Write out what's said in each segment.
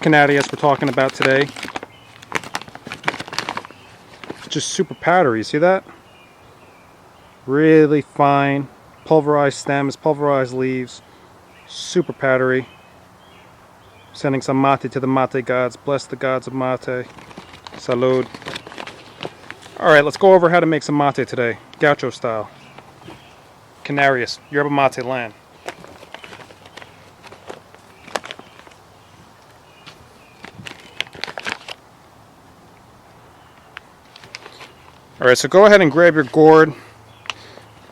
Canarias we're talking about today. It's just super powdery, you see that? Really fine, pulverized stems, pulverized leaves, super powdery. Sending some mate to the mate gods. Bless the gods of mate. Salud. Alright, let's go over how to make some mate today, gaucho style. Canarias, Yerba Mate land. Alright, so go ahead and grab your gourd.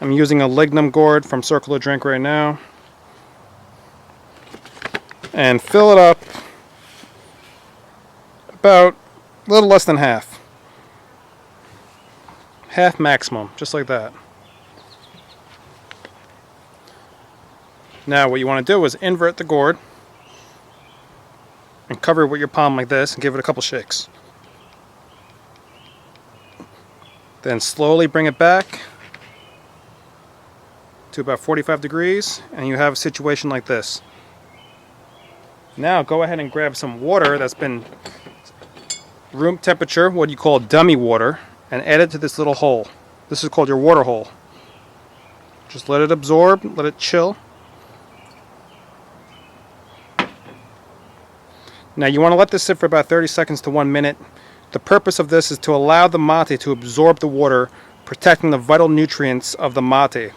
I'm using a lignum gourd from Circle of Drink right now. And fill it up about a little less than half. Half maximum, just like that. Now what you want to do is invert the gourd and cover it with your palm like this and give it a couple shakes. Then slowly bring it back to about 45 degrees and you have a situation like this. Now go ahead and grab some water that's been room temperature, what you call dummy water, and add it to this little hole. This is called your water hole. Just let it absorb, let it chill. Now you want to let this sit for about 30 seconds to 1 minute. The purpose of this is to allow the mate to absorb the water, protecting the vital nutrients of the mate.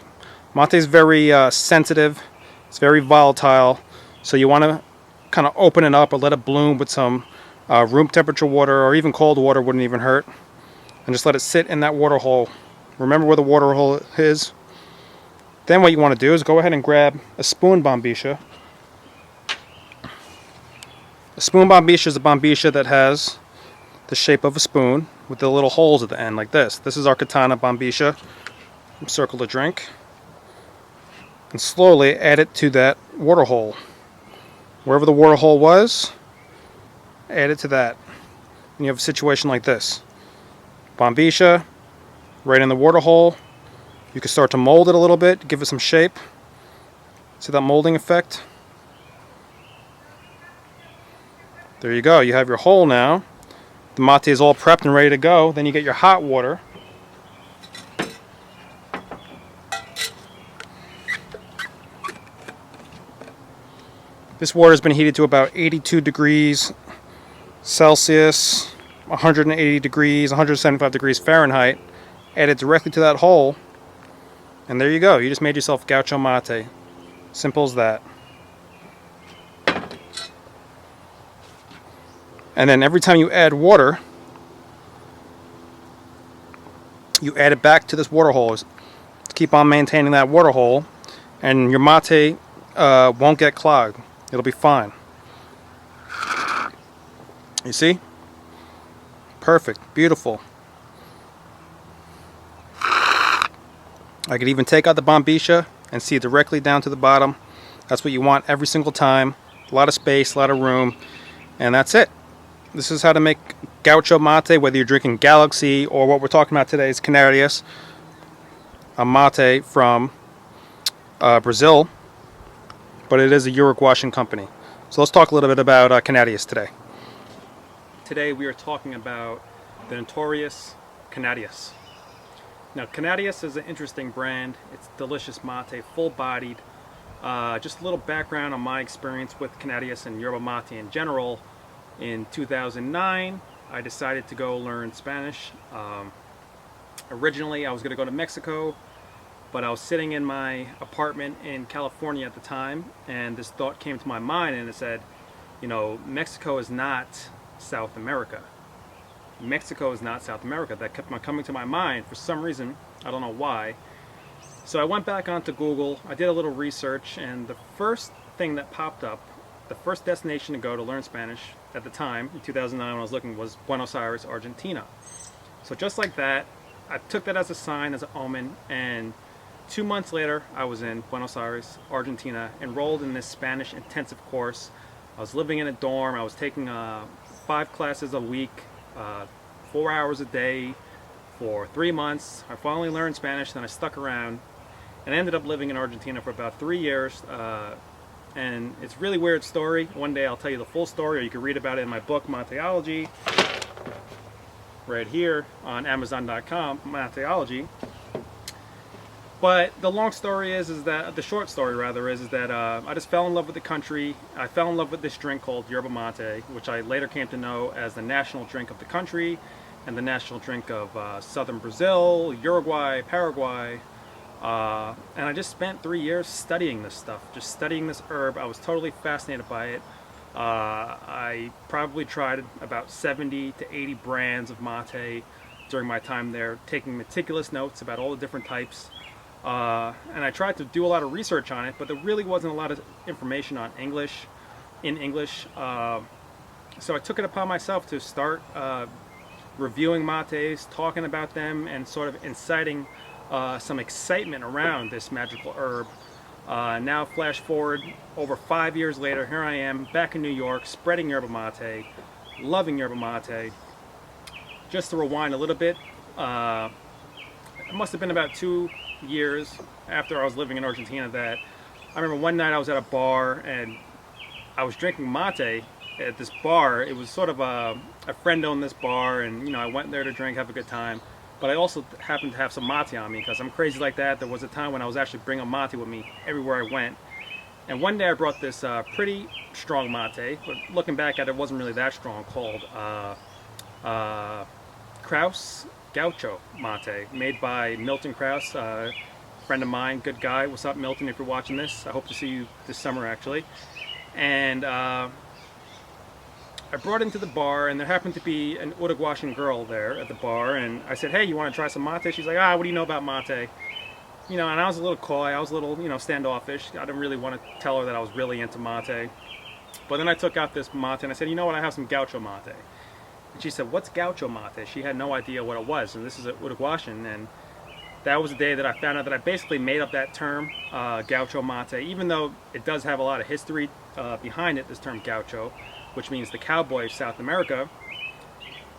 Mate is very sensitive, it's very volatile, so you want to kind of open it up or let it bloom with some room temperature water, or even cold water wouldn't even hurt. And just let it sit in that water hole. Remember where the water hole is. Then what you want to do is go ahead and grab a spoon bombisha. A spoon bombisha is a bombisha that has the shape of a spoon with the little holes at the end like this. This is our katana bombisha from Circle of Drink. And slowly add it to that water hole. Wherever the water hole was, add it to that. And you have a situation like this. Bombisha, right in the water hole. You can start to mold it a little bit, give it some shape. See that molding effect? There you go, you have your hole now. The mate is all prepped and ready to go. Then you get your hot water. This water has been heated to about 82 degrees Celsius, 180 degrees, 175 degrees Fahrenheit. Add it directly to that hole, and there you go. You just made yourself gaucho mate. Simple as that. And then every time you add water, you add it back to this water hole. Keep on maintaining that water hole, and your mate won't get clogged. It'll be fine. You see? Perfect. Beautiful. I could even take out the bombisha and see directly down to the bottom. That's what you want every single time. A lot of space, a lot of room, and that's it. This is how to make gaucho mate, whether you're drinking Galaxy or what we're talking about today is Canarias, a mate from Brazil, but it is a Uruguayan company. So let's talk a little bit about Canarias today. Today we are talking about the notorious Canarias. Now Canarias is an interesting brand. It's delicious mate, full-bodied. Just a little background on my experience with Canarias and yerba mate in general. In 2009, I decided to go learn Spanish. Originally, I was going to go to Mexico, but I was sitting in my apartment in California at the time, and this thought came to my mind, and it said, you know, Mexico is not South America. Mexico is not South America. That kept on coming to my mind for some reason. I don't know why. So I went back onto Google. I did a little research, and the first thing that popped up, the first destination to go to learn Spanish at the time, in 2009 when I was looking, was Buenos Aires, Argentina. So just like that, I took that as a sign, as an omen, and 2 months later I was in Buenos Aires, Argentina, enrolled in this Spanish intensive course. I was living in a dorm. I was taking 5 classes a week, 4 hours a day for 3 months. I finally learned Spanish, then I stuck around and I ended up living in Argentina for about 3 years. and it's a really weird story. One day I'll tell you the full story, or you can read about it in my book, Mateology, right here on Amazon.com, Mateology. But the long story is that, the short story rather, is that I just fell in love with the country. I fell in love with this drink called yerba mate, which I later came to know as the national drink of the country and the national drink of southern Brazil, Uruguay, Paraguay. And I just spent 3 years studying this stuff, just studying this herb. I was totally fascinated by it. I probably tried about 70 to 80 brands of mate during my time there, taking meticulous notes about all the different types. And I tried to do a lot of research on it, but there really wasn't a lot of information on English. So I took it upon myself to start reviewing mates, talking about them, and sort of inciting some excitement around this magical herb. Now flash forward over 5 years later, here I am back in New York, spreading yerba mate, loving yerba mate. Just to rewind a little bit, it must have been about 2 years after I was living in Argentina that I remember one night I was at a bar and I was drinking mate at this bar. It was sort of a friend owned this bar, and I went there to drink, have a good time. But I also happened to have some mate on me because I'm crazy like that. There was a time when I was actually bringing mate with me everywhere I went. And one day I brought this pretty strong mate, but looking back at it, it wasn't really that strong, called Kraus Gaucho mate, made by Milton Kraus, friend of mine, good guy. What's up, Milton, if you're watching this? I hope to see you this summer, actually. And I brought it into the bar, and there happened to be an Uruguayan girl there at the bar, and I said, hey, you want to try some mate? She's like, what do you know about mate? And I was a little coy, I was a little, standoffish. I didn't really want to tell her that I was really into mate. But then I took out this mate, and I said, you know what, I have some Gaucho mate. And she said, what's Gaucho mate? She had no idea what it was, and this is a Uruguayan, and that was the day that I found out that I basically made up that term, Gaucho mate, even though it does have a lot of history behind it, this term Gaucho, which means the cowboy of South America.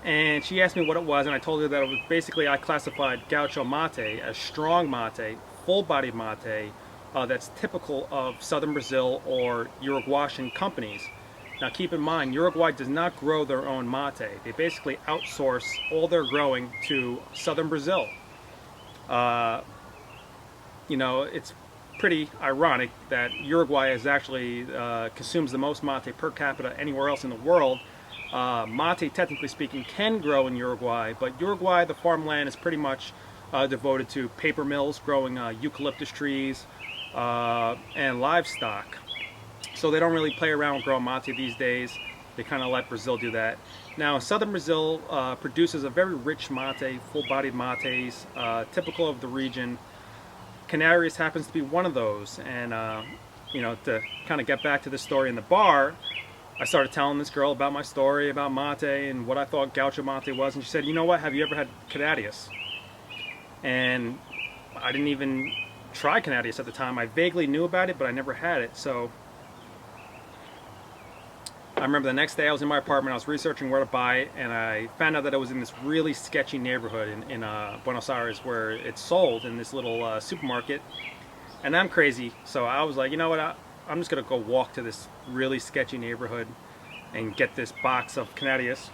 And she asked me what it was, and I told her that it was basically, I classified Gaucho mate as strong mate, full-bodied mate, that's typical of southern Brazil or Uruguayan companies. Now keep in mind, Uruguay does not grow their own mate. They basically outsource all their growing to southern Brazil. It's pretty ironic that Uruguay is actually consumes the most mate per capita anywhere else in the world. Mate, technically speaking, can grow in Uruguay, but Uruguay, the farmland is pretty much devoted to paper mills growing eucalyptus trees and livestock. So they don't really play around with growing mate these days. They kind of let Brazil do that. Now, southern Brazil produces a very rich mate, full-bodied mates, typical of the region. Canarias happens to be one of those. And, to kind of get back to the story in the bar, I started telling this girl about my story about mate and what I thought Gaucho mate was. And she said, you know what, have you ever had Canarias? And I didn't even try Canarias at the time. I vaguely knew about it, but I never had it. So I remember the next day I was in my apartment, I was researching where to buy it, and I found out that it was in this really sketchy neighborhood in Buenos Aires where it's sold in this little supermarket. And I'm crazy, so I was like, you know what, I'm just going to go walk to this really sketchy neighborhood and get this box of Canarias.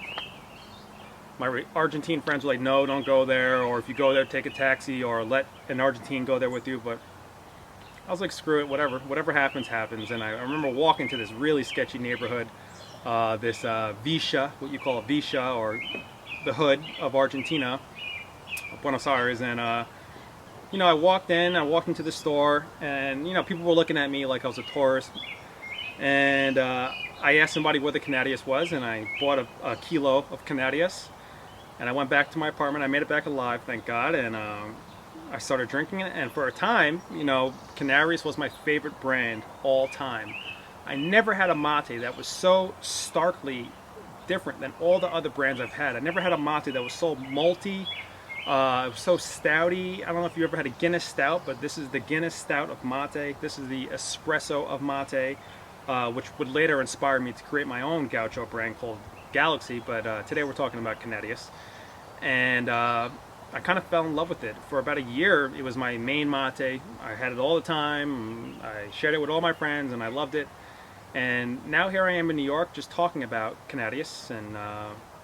My Argentine friends were like, no, don't go there, or if you go there, take a taxi, or let an Argentine go there with you. But I was like, screw it, whatever happens, happens. And I remember walking to this really sketchy neighborhood, this Villa, what you call a Villa, or the hood of Argentina, Buenos Aires. And I walked into the store, and people were looking at me like I was a tourist. And I asked somebody where the Canarias was, and I bought a kilo of Canarias. And I went back to my apartment. I made it back alive, thank God. And I started drinking it. And for a time, Canarias was my favorite brand all time. I never had a mate that was so starkly different than all the other brands I've had. I never had a mate that was so malty, so stouty. I don't know if you ever had a Guinness stout, but this is the Guinness stout of mate. This is the espresso of mate, which would later inspire me to create my own Gaucho brand called Galaxy. But today we're talking about Canarias. And I kind of fell in love with it. For about a year, it was my main mate. I had it all the time. I shared it with all my friends, and I loved it. And now here I am in New York, just talking about Canarias and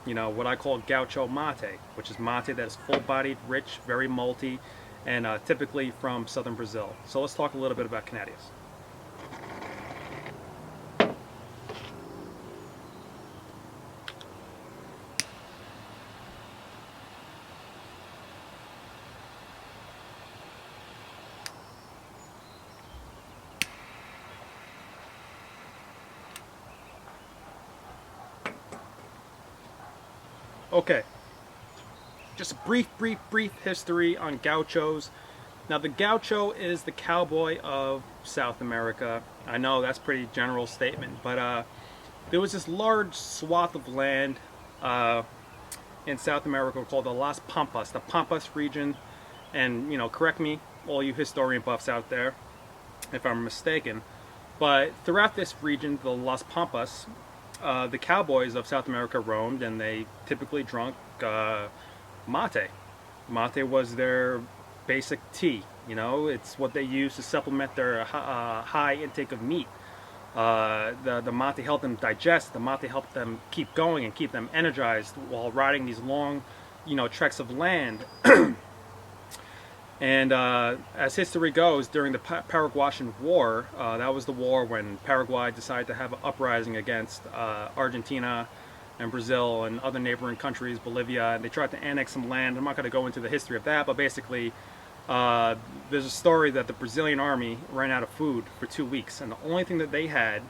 you know, what I call gaucho mate, which is mate that is full-bodied, rich, very malty, and typically from southern Brazil. So let's talk a little bit about Canarias. Okay, just a brief history on gauchos. Now the gaucho is the cowboy of South America. I know that's a pretty general statement, but there was this large swath of land in South America called the Las Pampas, the Pampas region. And you know, correct me, all you historian buffs out there, if I'm mistaken. But throughout this region, the Las Pampas, the cowboys of South America roamed, and they typically drank mate. Mate was their basic tea. You know, it's what they used to supplement their high intake of meat. The mate helped them digest. The mate helped them keep going and keep them energized while riding these long, you know, treks of land. And as history goes, during the Paraguayan War, that was the war when Paraguay decided to have an uprising against Argentina and Brazil and other neighboring countries, Bolivia, and they tried to annex some land. I'm not going to go into the history of that, but basically there's a story that the Brazilian army ran out of food for 2 weeks, and the only thing that they had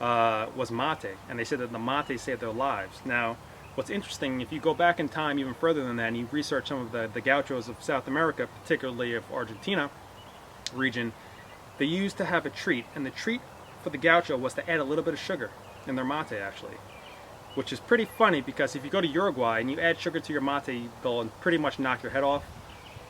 was mate, and they said that the mate saved their lives. Now, what's interesting, if you go back in time even further than that and you research some of the gauchos of South America, particularly of Argentina region, they used to have a treat, and the treat for the gaucho was to add a little bit of sugar in their mate, actually, which is pretty funny because if you go to Uruguay and you add sugar to your mate, they'll pretty much knock your head off.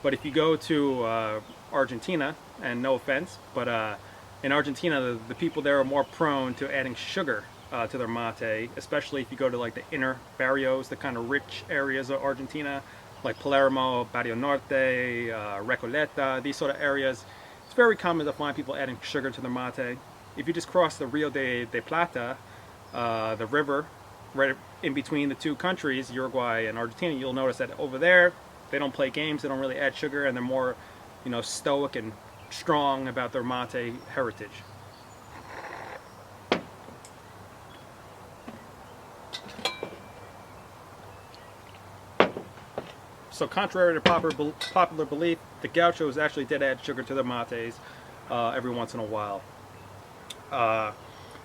But if you go to Argentina, and no offense, but in Argentina, the people there are more prone to adding sugar to their mate, especially if you go to like the inner barrios, the kind of rich areas of Argentina, like Palermo, Barrio Norte, Recoleta, these sort of areas. It's very common to find people adding sugar to their mate. If you just cross the Rio de Plata, the river, right in between the two countries, Uruguay and Argentina, you'll notice that over there, they don't play games, they don't really add sugar, and they're more, you know, stoic and strong about their mate heritage. So contrary to popular belief, the gauchos actually did add sugar to their mates every once in a while.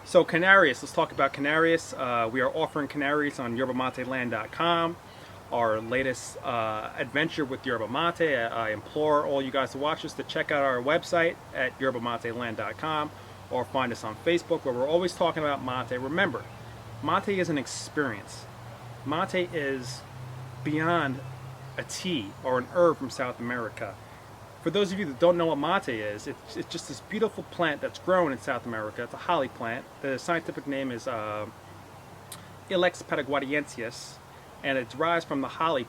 So Canarias, let's talk about Canarias. We are offering Canarias on yerbamateland.com. Our latest adventure with yerba mate. I implore all you guys to watch this to check out our website at yerbamateland.com or find us on Facebook, where we're always talking about mate. Remember, mate is an experience. Mate is beyond a tea or an herb from South America. For those of you that don't know what mate is, it's just this beautiful plant that's grown in South America. It's a holly plant. The scientific name is Ilex paraguayensis, and it derives from the holly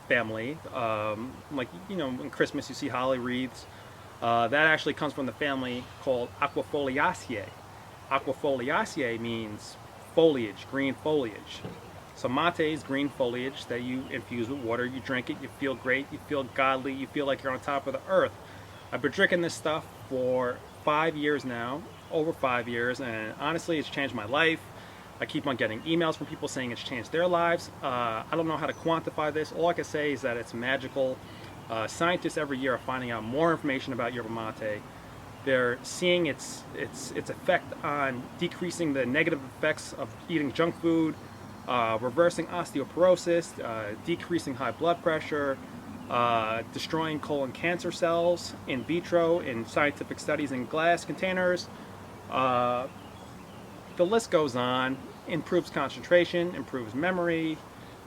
family. Like, you know, in Christmas you see holly wreaths. That actually comes from the family called Aquifoliaceae. Aquifoliaceae means foliage, green foliage. So mate is green foliage that you infuse with water. You drink it, you feel great, you feel godly, you feel like you're on top of the earth. I've been drinking this stuff for 5 years now, over 5 years, and honestly it's changed my life. I keep on getting emails from people saying it's changed their lives. I don't know how to quantify this. All I can say is that it's magical. Scientists every year are finding out more information about yerba mate. They're seeing its effect on decreasing the negative effects of eating junk food, reversing osteoporosis, decreasing high blood pressure, destroying colon cancer cells in vitro in scientific studies in glass containers. The list goes on. Improves concentration, improves memory,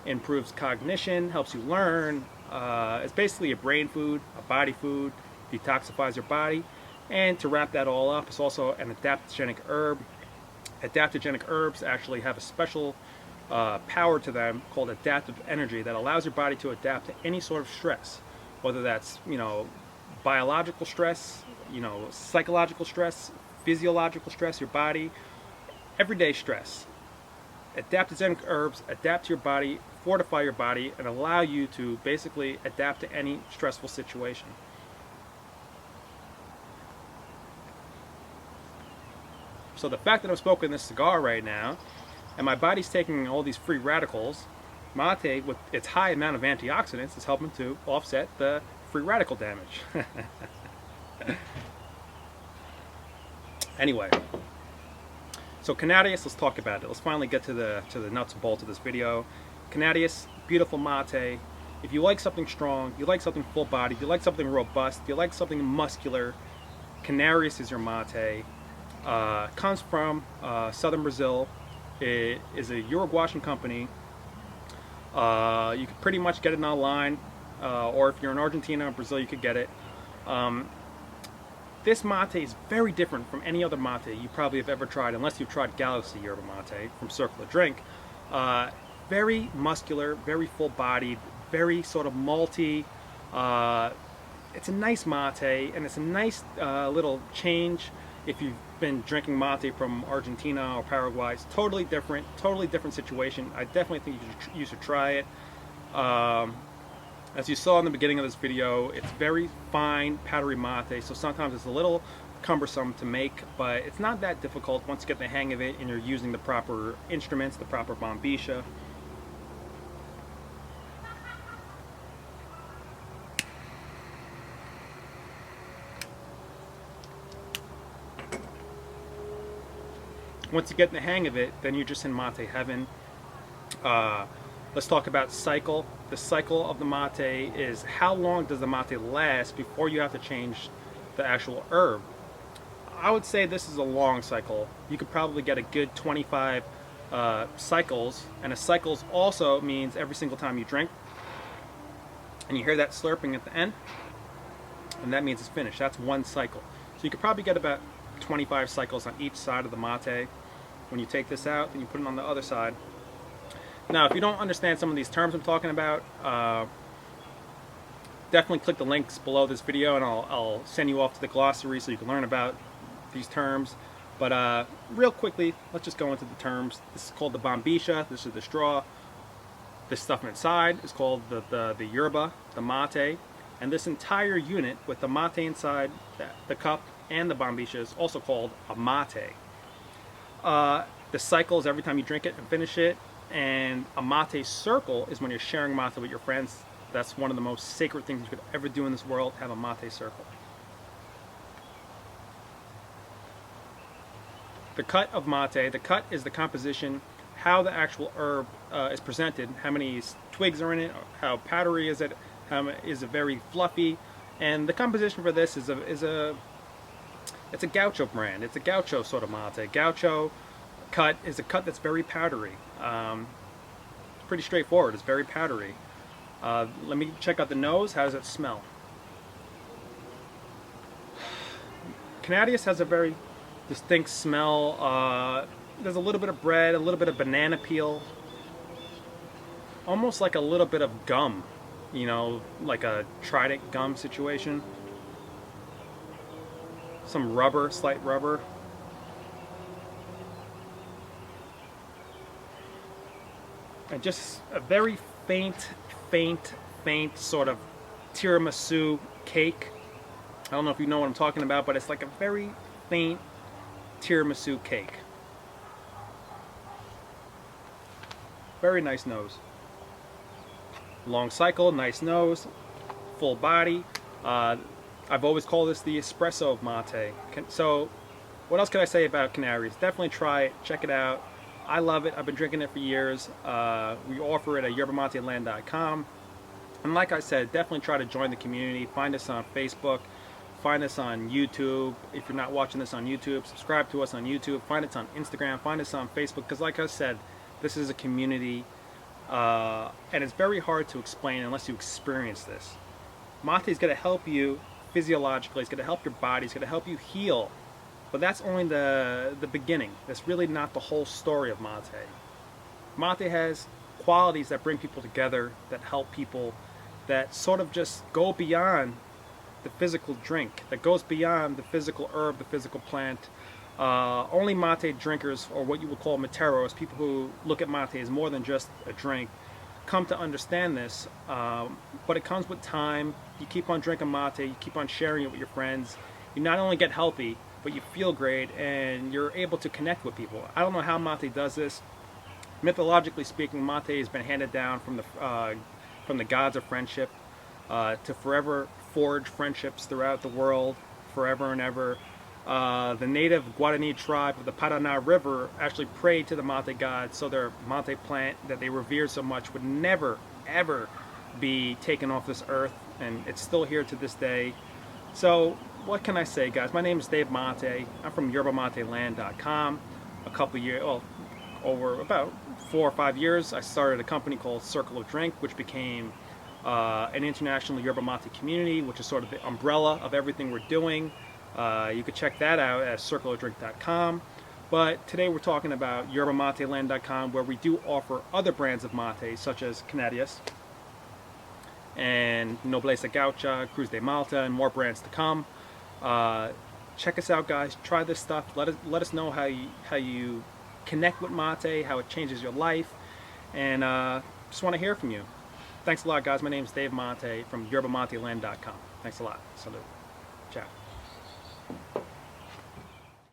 improves cognition, helps you learn. It's basically a brain food, a body food, detoxifies your body. And to wrap that all up, it's also an adaptogenic herb. Adaptogenic herbs actually have a special power to them called adaptive energy that allows your body to adapt to any sort of stress, whether that's, you know, biological stress, you know, psychological stress, physiological stress, your body, everyday stress. Adaptogenic herbs adapt to your body, fortify your body, and allow you to basically adapt to any stressful situation. So the fact that I'm smoking this cigar right now, and my body's taking all these free radicals, mate, with its high amount of antioxidants, is helping to offset the free radical damage. Anyway, so Canarias, let's talk about it. Let's finally get to the nuts and bolts of this video. Canarias, beautiful mate. If you like something strong, you like something full bodied, you like something robust, you like something muscular, Canarias is your mate. Comes from southern Brazil. It is a Uruguayan company. You can pretty much get it online, or if you're in Argentina or Brazil, you could get it. This mate is very different from any other mate you probably have ever tried, unless you've tried Galaxy Yerba mate from Circle of Drink. Very muscular, very full-bodied, very sort of malty. It's a nice mate, and it's a nice little change if you've been drinking mate from Argentina or Paraguay. It's totally different situation. I definitely think you should try it. As you saw in the beginning of this video, it's very fine, powdery mate, so sometimes it's a little cumbersome to make, but it's not that difficult once you get the hang of it and you're using the proper instruments, the proper bombisha. Once you get the hang of it, then you're just in mate heaven. Let's talk about cycle. The cycle of the mate is how long does the mate last before you have to change the actual herb. I would say this is a long cycle. You could probably get a good 25 cycles, and a cycles also means every single time you drink, and you hear that slurping at the end, and that means it's finished. That's one cycle. So you could probably get about 25 cycles on each side of the mate. When you take this out, then you put it on the other side. Now, if you don't understand some of these terms I'm talking about, definitely click the links below this video, and I'll send you off to the glossary so you can learn about these terms. But real quickly, let's just go into the terms. This is called the bombisha. This is the straw. This stuff inside is called the yerba, the mate. And this entire unit with the mate inside, the cup, and the bombisha is also called a mate. The cycle is every time you drink it and finish it, and a mate circle is when you're sharing mate with your friends. That's one of the most sacred things you could ever do in this world, have a mate circle. The cut of mate, the cut is the composition, how the actual herb is presented, how many twigs are in it, how powdery is it, is it very fluffy, and the composition for this is it's a gaucho brand. It's a gaucho sort of mate. Gaucho cut is a cut that's very powdery. Pretty straightforward. It's very powdery. Let me check out the nose. How does it smell? Canarias has a very distinct smell. There's a little bit of bread, a little bit of banana peel, almost like a little bit of gum, you know, like a Trident gum situation. Some rubber, slight rubber. And just a very faint sort of tiramisu cake. I don't know if you know what I'm talking about, but it's like a very faint tiramisu cake. Very nice nose. Long cycle, nice nose, full body. I've always called this the espresso of mate. So what else can I say about Canarias? Definitely try it, check it out. I love it. I've been drinking it for years. We offer it at yerbamateland.com. And like I said, definitely try to join the community. Find us on Facebook. Find us on YouTube. If you're not watching this on YouTube, subscribe to us on YouTube. Find us on Instagram. Find us on Facebook. Because like I said, this is a community. And it's very hard to explain unless you experience this. Mate is going to help you physiologically. It's going to help your body. It's going to help you heal. But that's only the beginning. That's really not the whole story of mate. Mate has qualities that bring people together, that help people, that sort of just go beyond the physical drink, that goes beyond the physical herb, the physical plant. Only mate drinkers, or what you would call materos, people who look at mate as more than just a drink, come to understand this. But it comes with time. You keep on drinking mate, you keep on sharing it with your friends. You not only get healthy, but you feel great, and you're able to connect with people. I don't know how mate does this. Mythologically speaking, mate has been handed down from the gods of friendship to forever forge friendships throughout the world, forever and ever. The native Guarani tribe of the Paraná River actually prayed to the mate god, so their mate plant that they revered so much would never, ever be taken off this earth, and it's still here to this day. So what can I say, guys? My name is Dave Mate. I'm from YerbaMateLand.com. A couple years, well, over about 4 or 5 years, I started a company called Circle of Drink, which became an international yerba mate community, which is sort of the umbrella of everything we're doing. You could check that out at circleofdrink.com. But today we're talking about YerbaMateLand.com, where we do offer other brands of mate, such as Canarias and Nobleza Gaucha, Cruz de Malta, and more brands to come. Check us out, guys. Try this stuff. Let us know how you connect with mate, how it changes your life, and just want to hear from you. Thanks a lot, guys. My name is Dave Mate from YerbaMateLand.com. Thanks a lot. Salute. Ciao.